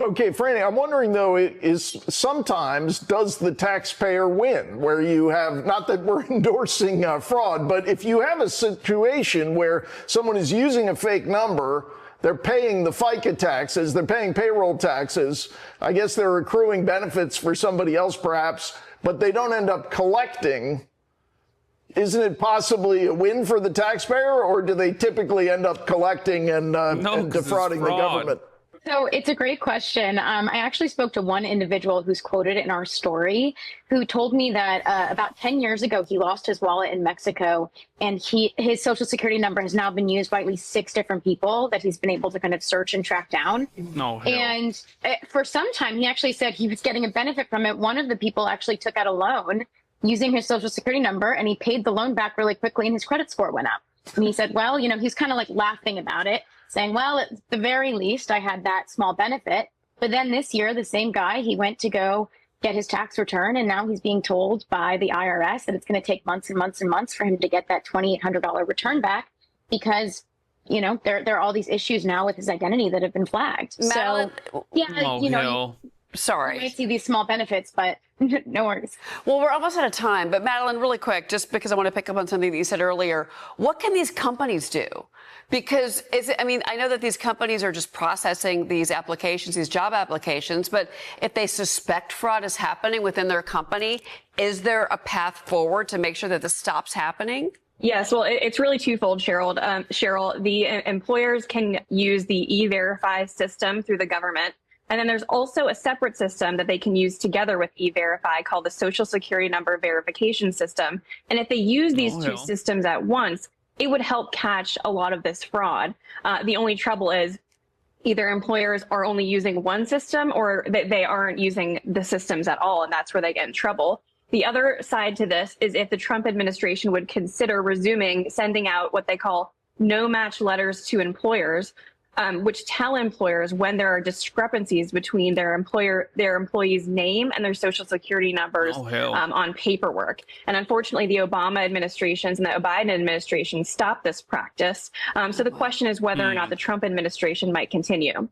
Okay, Franny, I'm wondering, though, sometimes does the taxpayer win, where you have, not that we're endorsing fraud, but if you have a situation where someone is using a fake number, they're paying the FICA taxes, they're paying payroll taxes, I guess they're accruing benefits for somebody else perhaps, but they don't end up collecting. Isn't it possibly a win for the taxpayer, or do they typically end up collecting and defrauding the government? So it's a great question. I actually spoke to one individual who's quoted in our story, who told me that about 10 years ago, he lost his wallet in Mexico, and his social security number has now been used by at least 6 different people that he's been able to kind of search and track down. No. And for some time, he actually said he was getting a benefit from it. One of the people actually took out a loan using his social security number, and he paid the loan back really quickly, and his credit score went up. And he said, well, he's kind of like laughing about it, saying, well, at the very least, I had that small benefit. But then this year, the same guy, he went to go get his tax return, and now he's being told by the IRS that it's going to take months and months and months for him to get that $2,800 return back because, there are all these issues now with his identity that have been flagged. Madeline, so, yeah, sorry. You might see these small benefits, but no worries. Well, we're almost out of time, but Madeline, really quick, just because I want to pick up on something that you said earlier, what can these companies do? Because I know that these companies are just processing these applications, these job applications, but if they suspect fraud is happening within their company, is there a path forward to make sure that this stops happening? Yes, well, it's really twofold, Cheryl. Cheryl, the employers can use the E-Verify system through the government. And then there's also a separate system that they can use together with E-Verify called the Social Security Number Verification System. And if they use these two systems at once, it would help catch a lot of this fraud. The only trouble is either employers are only using one system or they aren't using the systems at all, and that's where they get in trouble. The other side to this is if the Trump administration would consider resuming sending out what they call no-match letters to employers, which tell employers when there are discrepancies between their employee's name and their social security numbers on paperwork. And unfortunately, the Obama administrations and the Biden administration stopped this practice. So the question is whether or not the Trump administration might continue.